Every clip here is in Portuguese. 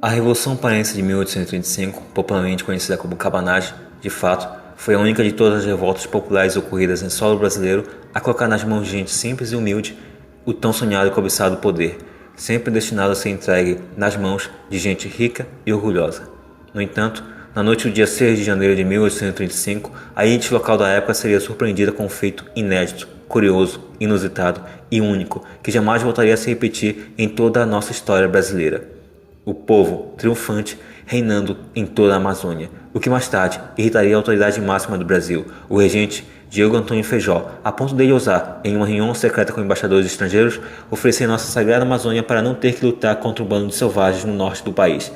A Revolução Paraense de 1835, popularmente conhecida como Cabanagem, de fato, foi a única de todas as revoltas populares ocorridas em solo brasileiro a colocar nas mãos de gente simples e humilde o tão sonhado e cobiçado poder, sempre destinado a ser entregue nas mãos de gente rica e orgulhosa. No entanto, na noite do dia 6 de janeiro de 1835, a elite local da época seria surpreendida com um feito inédito, curioso, inusitado e único, que jamais voltaria a se repetir em toda a nossa história brasileira. O povo triunfante reinando em toda a Amazônia, o que mais tarde irritaria a autoridade máxima do Brasil, o regente Diego Antônio Feijó, a ponto dele ousar, em uma reunião secreta com embaixadores estrangeiros, oferecer nossa sagrada Amazônia para não ter que lutar contra um bando de selvagens no norte do país,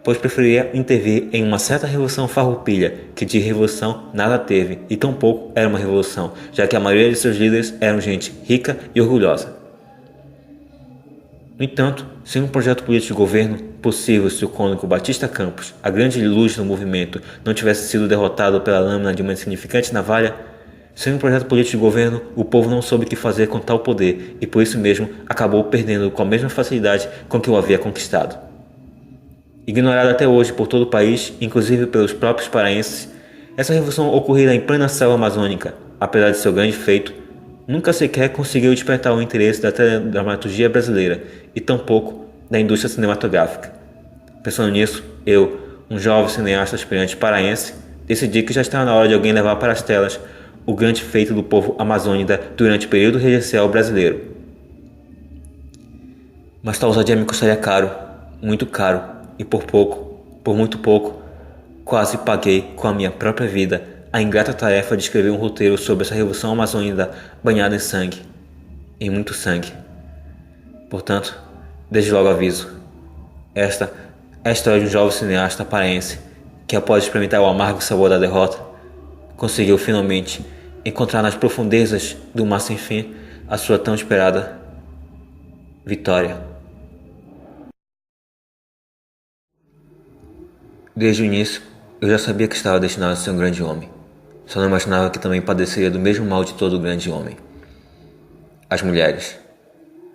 pois preferia intervir em uma certa revolução farroupilha, que de revolução nada teve e tampouco era uma revolução, já que a maioria de seus líderes eram gente rica e orgulhosa. No entanto, sem um projeto político de governo possível se o cônego Batista Campos, a grande luz do movimento, não tivesse sido derrotado pela lâmina de uma insignificante navalha, sem um projeto político de governo, o povo não soube o que fazer com tal poder e por isso mesmo acabou perdendo com a mesma facilidade com que o havia conquistado. Ignorada até hoje por todo o país, inclusive pelos próprios paraenses, essa revolução ocorrida em plena selva amazônica, apesar de seu grande feito, nunca sequer conseguiu despertar o interesse da teledramaturgia brasileira e tampouco da indústria cinematográfica. Pensando nisso, eu, um jovem cineasta aspirante paraense, decidi que já estava na hora de alguém levar para as telas o grande feito do povo amazônida durante o período regencial brasileiro. Mas tal ousadia me custaria caro, muito caro, e por muito pouco, quase paguei com a minha própria vida a ingrata tarefa de escrever um roteiro sobre essa revolução amazônica banhada em sangue, em muito sangue. Portanto, desde logo aviso, esta é a história de um jovem cineasta paraense que, após experimentar o amargo sabor da derrota, conseguiu finalmente encontrar nas profundezas do mar sem fim a sua tão esperada vitória. Desde o início, eu já sabia que estava destinado a ser um grande homem. Só não imaginava que também padeceria do mesmo mal de todo grande homem. As mulheres.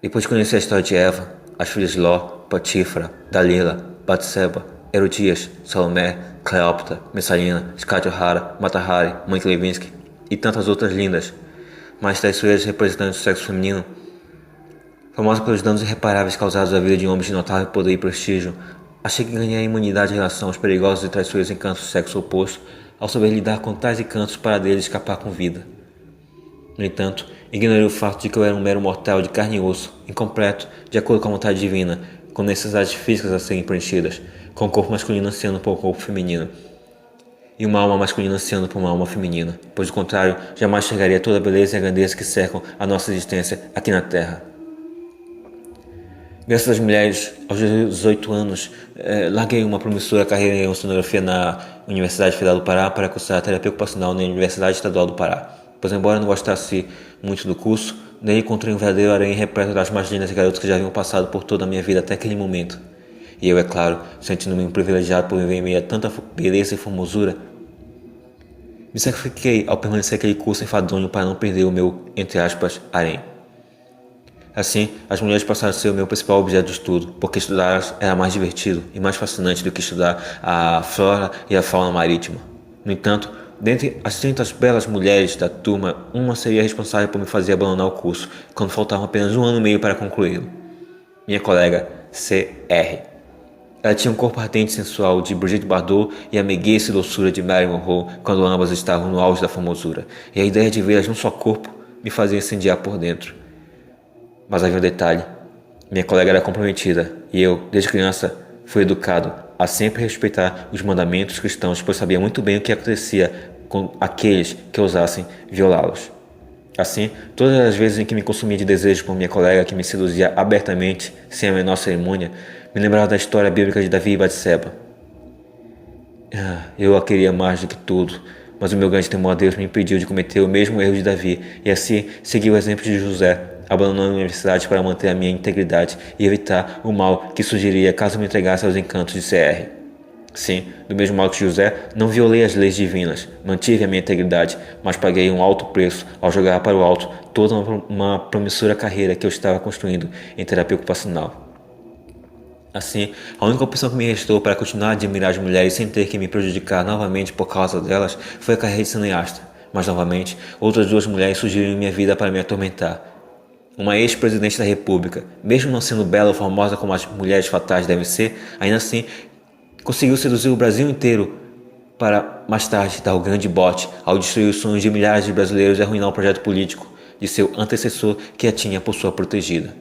Depois de conhecer a história de Eva, as filhas de Ló, Patífara, Dalila, Batseba, Herodias, Salomé, Cleópatra, Messalina, Scarlett O'Hara, Mata Hari, Monica Lewinsky e tantas outras lindas, mas traiçoeiras representantes do sexo feminino, famosas pelos danos irreparáveis causados à vida de homens de notável poder e prestígio, achei que ganhei imunidade em relação aos perigosos e traiçoeiros encantos do sexo oposto ao saber lidar com tais encantos para deles escapar com vida. No entanto, ignorei o fato de que eu era um mero mortal de carne e osso, incompleto, de acordo com a vontade divina, com necessidades físicas a serem preenchidas, com o corpo masculino ansiando por um corpo feminino, e uma alma masculina ansiando por uma alma feminina, pois do contrário, jamais chegaria a toda a beleza e a grandeza que cercam a nossa existência aqui na Terra. Graças às mulheres, aos 18 anos, larguei uma promissora carreira em oceanografia na Universidade Federal do Pará para cursar terapia ocupacional na Universidade Estadual do Pará. Pois embora não gostasse muito do curso, nele encontrei um verdadeiro aranha repleto das mais lindas garotas que já haviam passado por toda a minha vida até aquele momento. E eu, é claro, sentindo-me privilegiado por viver em meio a tanta beleza e formosura, me sacrifiquei ao permanecer aquele curso enfadonho para não perder o meu, entre aspas, harém. Assim, as mulheres passaram a ser o meu principal objeto de estudo, porque estudá-las era mais divertido e mais fascinante do que estudar a flora e a fauna marítima. No entanto, dentre as 30 belas mulheres da turma, uma seria responsável por me fazer abandonar o curso, quando faltava apenas 1 ano e meio para concluí-lo. Minha colega C.R. Ela tinha um corpo ardente e sensual de Brigitte Bardot e a meiguice e doçura de Marilyn Monroe quando ambas estavam no auge da formosura, e a ideia de vê-las num só corpo me fazia incendiar por dentro. Mas havia um detalhe. Minha colega era comprometida e eu, desde criança, fui educado a sempre respeitar os mandamentos cristãos, pois sabia muito bem o que acontecia com aqueles que ousassem violá-los. Assim, todas as vezes em que me consumia de desejo por minha colega que me seduzia abertamente, sem a menor cerimônia, me lembrava da história bíblica de Davi e Batseba. Eu a queria mais do que tudo, mas o meu grande temor a Deus me impediu de cometer o mesmo erro de Davi e assim segui o exemplo de José, abandonando a universidade para manter a minha integridade e evitar o mal que surgiria caso me entregasse aos encantos de CR. Sim, do mesmo modo que José, não violei as leis divinas, mantive a minha integridade, mas paguei um alto preço ao jogar para o alto toda uma promissora carreira que eu estava construindo em terapia ocupacional. Assim, a única opção que me restou para continuar a admirar as mulheres sem ter que me prejudicar novamente por causa delas foi a carreira de cineasta. Mas novamente, outras duas mulheres surgiram em minha vida para me atormentar. Uma ex-presidente da República, mesmo não sendo bela ou famosa como as mulheres fatais devem ser, ainda assim conseguiu seduzir o Brasil inteiro para mais tarde dar o grande bote ao destruir os sonhos de milhares de brasileiros e arruinar o projeto político de seu antecessor que a tinha por sua protegida.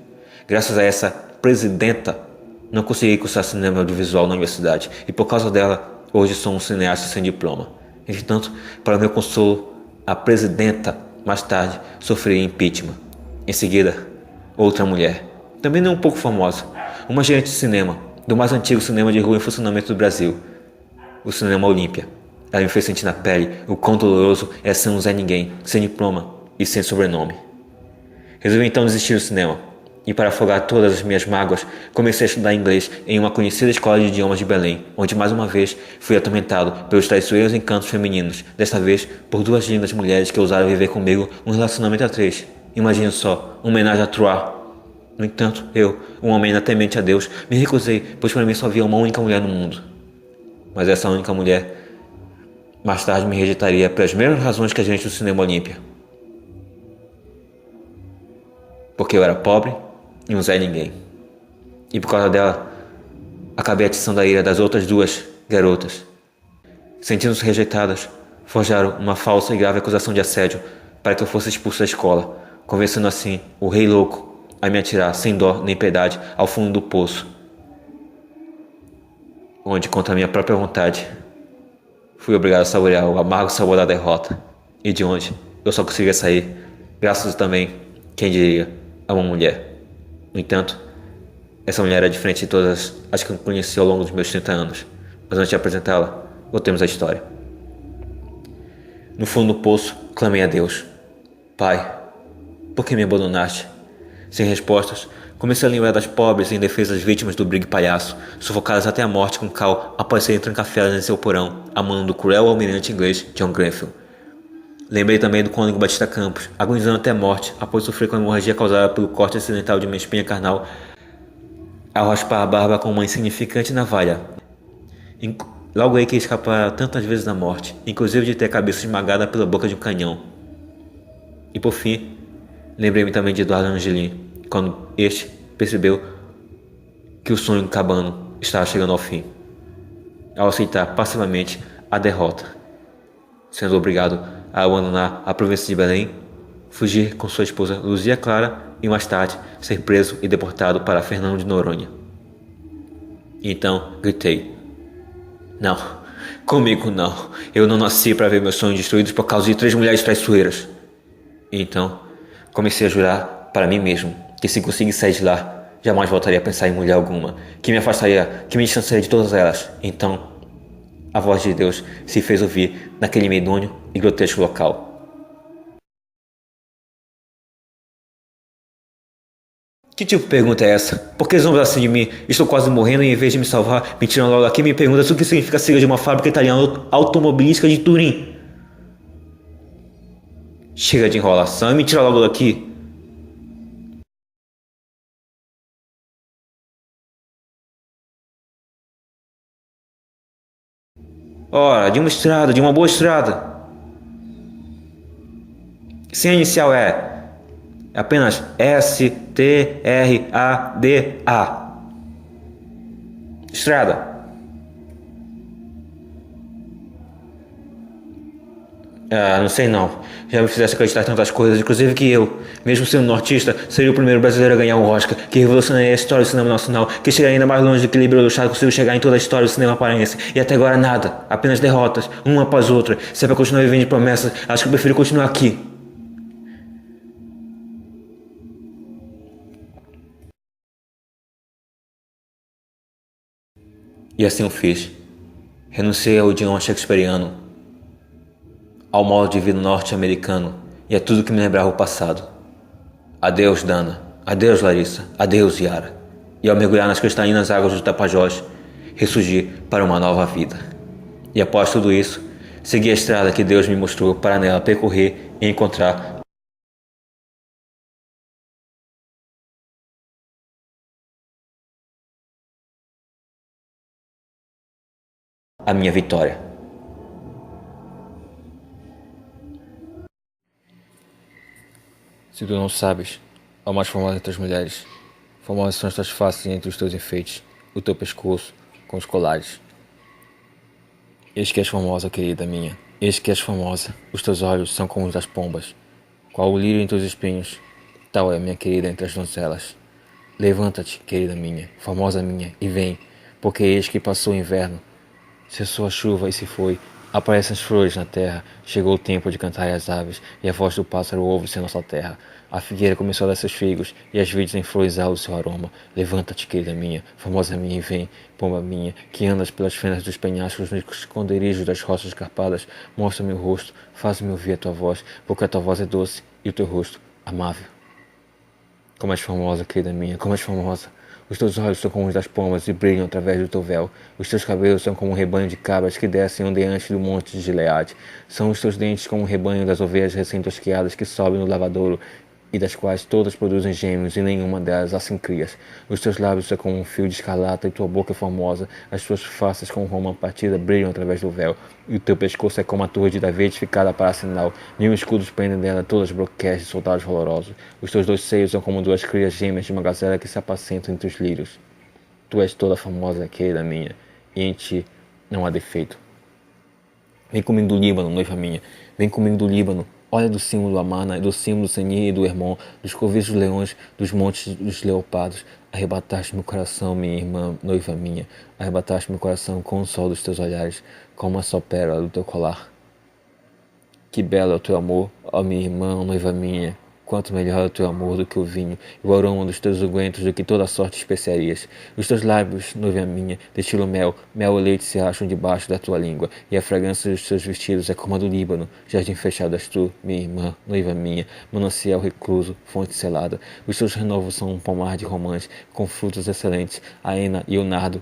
Graças a essa presidenta, não consegui cursar cinema audiovisual na universidade e por causa dela, hoje sou um cineasta sem diploma. Entretanto, para meu consolo, a presidenta, mais tarde, sofreria impeachment. Em seguida, outra mulher, também não um pouco famosa, uma gerente de cinema, do mais antigo cinema de rua em funcionamento do Brasil, o Cinema Olímpia. Ela me fez sentir na pele o quão doloroso é ser um Zé Ninguém, sem diploma e sem sobrenome. Resolvi então desistir do cinema, e para afogar todas as minhas mágoas, comecei a estudar inglês em uma conhecida escola de idiomas de Belém, onde mais uma vez fui atormentado pelos traiçoeiros encantos femininos, desta vez por duas lindas mulheres que ousaram viver comigo um relacionamento a três. Imagine só, uma homenagem a Troyes. No entanto, eu, um homem ainda temente a Deus, me recusei, pois para mim só havia uma única mulher no mundo. Mas essa única mulher, mais tarde me rejeitaria pelas mesmas razões que a gente do Cinema Olímpia. Porque eu era pobre e um Zé Ninguém. E por causa dela, acabei atiçando a ira das outras duas garotas. Sentindo-se rejeitadas, forjaram uma falsa e grave acusação de assédio para que eu fosse expulso da escola, convencendo assim o rei louco a me atirar sem dó nem piedade ao fundo do poço, onde, contra a minha própria vontade, fui obrigado a saborear o amargo sabor da derrota, e de onde eu só conseguia sair, graças também, quem diria, a uma mulher. No entanto, essa mulher era diferente de todas as que eu conheci ao longo dos meus 30 anos, mas antes de apresentá-la, voltemos à história. No fundo do poço, clamei a Deus: Pai, por que me abandonaste? Sem respostas, comecei a lembrar das pobres e indefesas vítimas do brigue palhaço, sufocadas até a morte com cal após serem trancafiadas em seu porão, a mão do cruel almirante inglês John Grenfell. Lembrei também do cônego Batista Campos, agonizando até a morte após sofrer com a hemorragia causada pelo corte acidental de minha espinha carnal ao raspar a barba com uma insignificante navalha. Logo aí que escapara tantas vezes da morte, inclusive de ter a cabeça esmagada pela boca de um canhão. E por fim, lembrei-me também de Eduardo Angelim, quando este percebeu que o sonho cabano estava chegando ao fim, ao aceitar passivamente a derrota, sendo obrigado a abandonar a província de Belém, fugir com sua esposa Luzia Clara e mais tarde ser preso e deportado para Fernando de Noronha. E então gritei: não, comigo não, eu não nasci para ver meus sonhos destruídos por causa de 3 mulheres traiçoeiras. E então comecei a jurar para mim mesmo que se conseguisse sair de lá, jamais voltaria a pensar em mulher alguma, que me afastaria, que me distanciaria de todas elas. Então a voz de Deus se fez ouvir naquele medonho e grotesco local. Que tipo de pergunta é essa? Por que zombas assim de mim? Estou quase morrendo e em vez de me salvar, me tiram logo daqui e me perguntam o que significa a sigla de uma fábrica italiana automobilística de Turim. Chega de enrolação e me tira logo daqui. Ora, de uma estrada, de uma boa estrada. Sem a inicial é apenas S-T-R-A-D-A. Estrada. Ah, não sei não. Já me fizesse acreditar em tantas coisas, inclusive que eu, mesmo sendo nortista, seria o primeiro brasileiro a ganhar um Oscar, que revolucionaria a história do cinema nacional, que chegaria ainda mais longe do que Líbero Luchado conseguiu chegar em toda a história do cinema paraense. E até agora nada, apenas derrotas, uma após outra. Se é pra continuar vivendo de promessas, acho que eu prefiro continuar aqui. E assim eu fiz. Renunciei ao idioma shakespeariano, ao modo de vida norte-americano e a tudo que me lembrava o passado. Adeus, Dana. Adeus, Larissa. Adeus, Yara. E ao mergulhar nas cristalinas águas do Tapajós, ressurgi para uma nova vida. E após tudo isso, segui a estrada que Deus me mostrou para nela percorrer e encontrar a minha vitória. Se tu não sabes, a mais formosa entre as mulheres, formosas são as tuas faces entre os teus enfeites, o teu pescoço com os colares. Eis que és formosa, querida minha, eis que és formosa, os teus olhos são como os das pombas, qual o lírio entre os espinhos, tal é minha querida entre as donzelas. Levanta-te, querida minha, formosa minha, e vem, porque eis que passou o inverno, cessou a chuva e se foi, aparecem as flores na terra, chegou o tempo de cantar as aves, e a voz do pássaro ouve-se na nossa terra. A figueira começou a dar seus figos, e as vides em flores exalam o seu aroma. Levanta-te, querida minha, formosa minha, e vem, pomba minha, que andas pelas fendas dos penhascos, nos esconderijos das rochas escarpadas, mostra-me o rosto, faz-me ouvir a tua voz, porque a tua voz é doce, e o teu rosto, amável. Como és formosa, querida minha, como és formosa. Os teus olhos são como os das pombas e brilham através do teu véu. Os teus cabelos são como um rebanho de cabras que descem ondeantes do monte de Gileade. São os teus dentes como um rebanho das ovelhas recém-tosquiadas que sobem no lavadouro e das quais todas produzem gêmeos e nenhuma delas assim crias. Os teus lábios são como um fio de escarlata e tua boca é formosa. As tuas faces com romã partida brilham através do véu. E o teu pescoço é como a torre de Davi edificada para sinal. Nenhum escudo prende nela todas as broquéis de soldados valorosos. Os teus dois seios são como duas crias gêmeas de uma gazela que se apacentam entre os lírios. Tu és toda formosa, querida minha, e em ti não há defeito. Vem comigo do Líbano, noiva minha, vem comigo do Líbano. Olha do cimo do Amana, do cimo do Senir e do Hermon, dos covis dos leões, dos montes dos leopardos. Arrebataste meu coração, minha irmã, noiva minha. Arrebataste meu coração com o sol dos teus olhares, com uma só pérola do teu colar. Que belo é o teu amor, ó minha irmã, noiva minha. Quanto melhor é o teu amor do que o vinho, e o aroma dos teus ungüentos do que toda sorte de especiarias. Os teus lábios, noiva minha, destilam mel, mel e leite se acham debaixo da tua língua, e a fragrância dos teus vestidos é como a do Líbano. Jardim fechado és tu, minha irmã, noiva minha, manancial recluso, fonte selada. Os teus renovos são um pomar de romãs, com frutos excelentes, a hena e o nardo,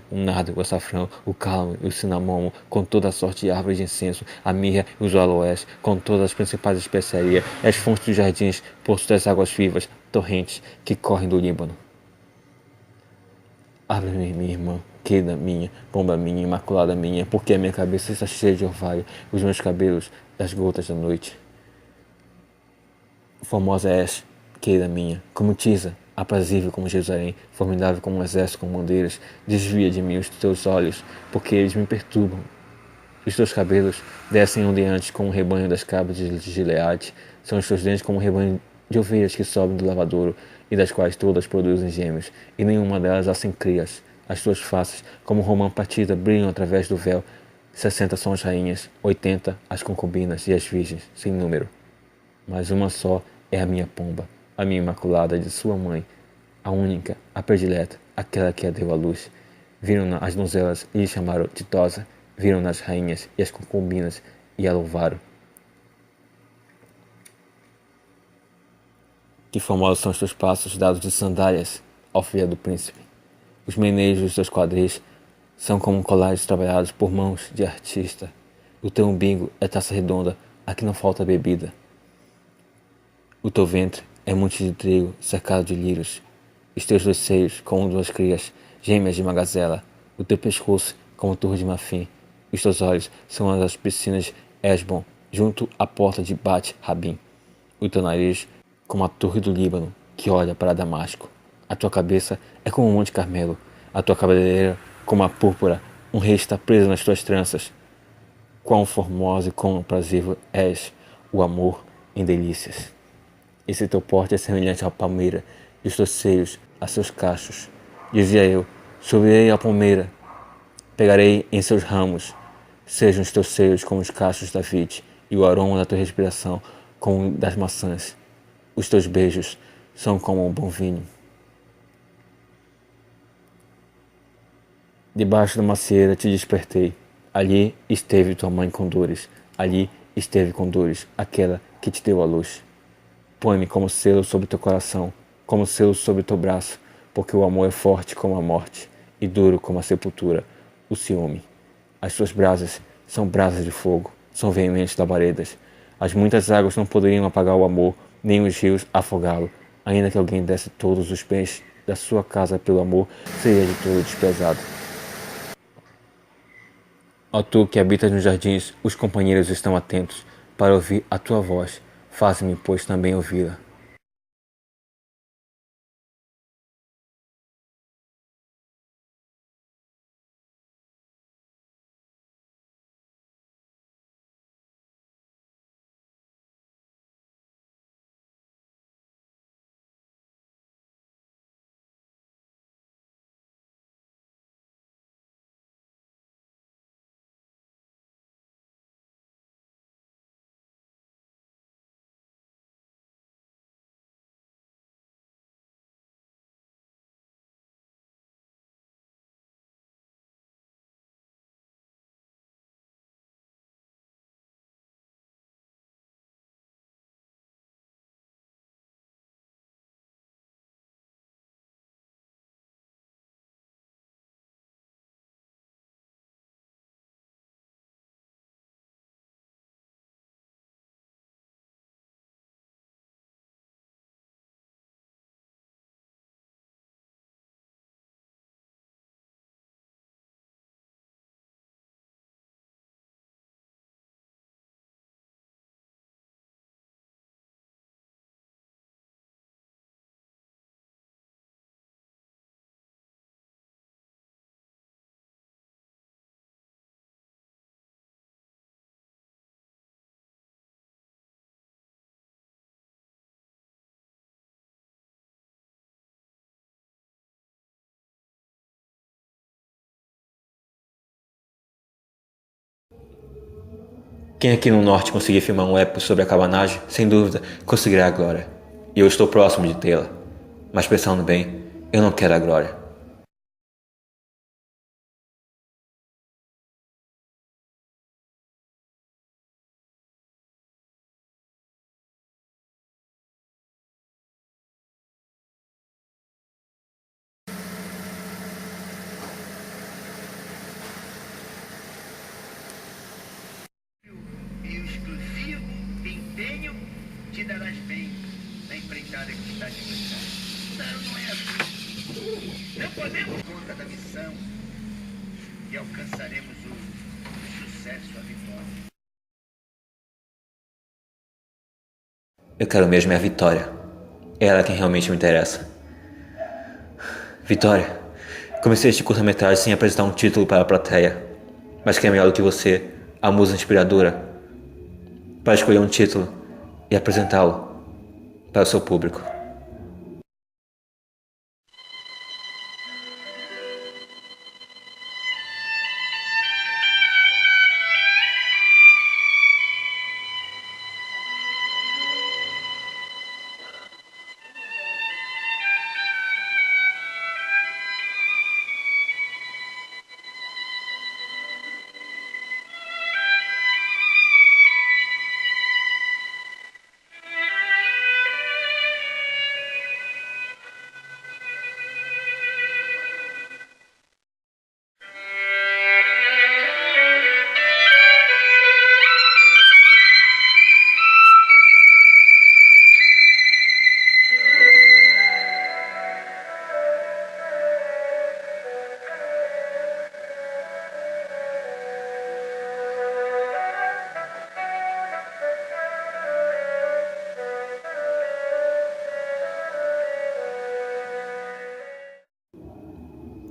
o açafrão, o cálamo e o cinamomo, com toda a sorte de árvores de incenso, a mirra e os aloés, com todas as principais especiarias, e as fontes dos jardins, poços das águas vivas, torrentes que correm do Líbano. Abre-me, minha irmã, querida minha, pomba minha, imaculada minha, porque a minha cabeça está cheia de orvalho, os meus cabelos das gotas da noite. Formosa és, querida minha, como Tisa, aprazível como Jerusalém, formidável como um exército com bandeiras, desvia de mim os teus olhos, porque eles me perturbam. Os teus cabelos descem ondeantes como um rebanho das cabras de Gileade, são os teus dentes como um rebanho de ovelhas que sobem do lavadouro, e das quais todas produzem gêmeos, e nenhuma delas há sem crias. As tuas faces, como romã partida, brilham através do véu. 60 são as rainhas, 80 as concubinas e as virgens, sem número. Mas uma só é a minha pomba, a minha imaculada de sua mãe, a única, a predileta, aquela que a deu à luz. Viram-na as donzelas e lhe chamaram ditosa, viram-na as rainhas e as concubinas e a louvaram. Que formosos são os teus passos dados de sandálias, ó filha do príncipe. Os meneios dos teus quadris são como colares trabalhados por mãos de artista. O teu umbigo é taça redonda, a que não falta bebida. O teu ventre é monte de trigo cercado de lírios. Os teus dois seios como duas crias, gêmeas de uma gazela. O teu pescoço como torre de marfim. Os teus olhos são as das piscinas de Esbon, junto à porta de Bet-Rabim. O teu nariz como a torre do Líbano, que olha para Damasco. A tua cabeça é como o Monte Carmelo, a tua cabeleira como a púrpura, um rei está preso nas tuas tranças. Quão formosa e quão aprazível és, o amor em delícias. Esse teu porte é semelhante à palmeira, e os teus seios a seus cachos. Dizia eu, subirei à palmeira, pegarei em seus ramos, sejam os teus seios como os cachos da vide, e o aroma da tua respiração como o das maçãs. Os teus beijos são como um bom vinho. Debaixo da macieira te despertei. Ali esteve tua mãe com dores. Ali esteve com dores aquela que te deu a luz. Põe-me como selo sobre teu coração, como selo sobre teu braço, porque o amor é forte como a morte e duro como a sepultura, o ciúme. As tuas brasas são brasas de fogo, são veementes labaredas. As muitas águas não poderiam apagar o amor, nem os rios afogá-lo. Ainda que alguém desse todos os bens da sua casa pelo amor, seria de todo desprezado. Ó tu que habitas nos jardins, os companheiros estão atentos para ouvir a tua voz. Faze-me, pois, também ouvi-la. Quem aqui no norte conseguir filmar um épico sobre a cabanagem, sem dúvida, conseguirá a glória. E eu estou próximo de tê-la. Mas pensando bem, eu não quero a glória. E o exclusivo empenho te darás bem na empreitada que está de você. Não é assim. Não podemos conta da missão e alcançaremos o sucesso, a vitória. Eu quero mesmo é a Vitória. É ela quem realmente me interessa. Vitória, comecei este curta-metragem sem apresentar um título para a plateia. Mas quem é melhor do que você, a musa inspiradora, para escolher um título e apresentá-lo para o seu público.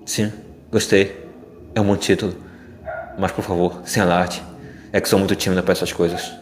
Sim, gostei. É um bom título. Mas por favor, sem alarde. É que sou muito tímida para essas coisas.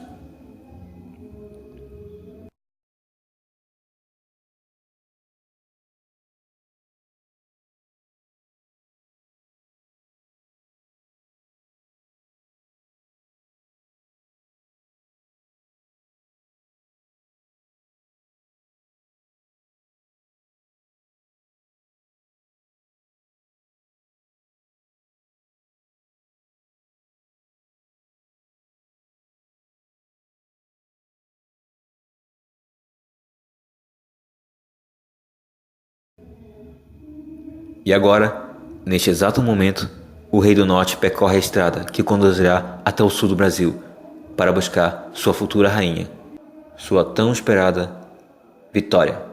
E agora, neste exato momento, o Rei do Norte percorre a estrada que conduzirá até o sul do Brasil para buscar sua futura rainha, sua tão esperada Vitória.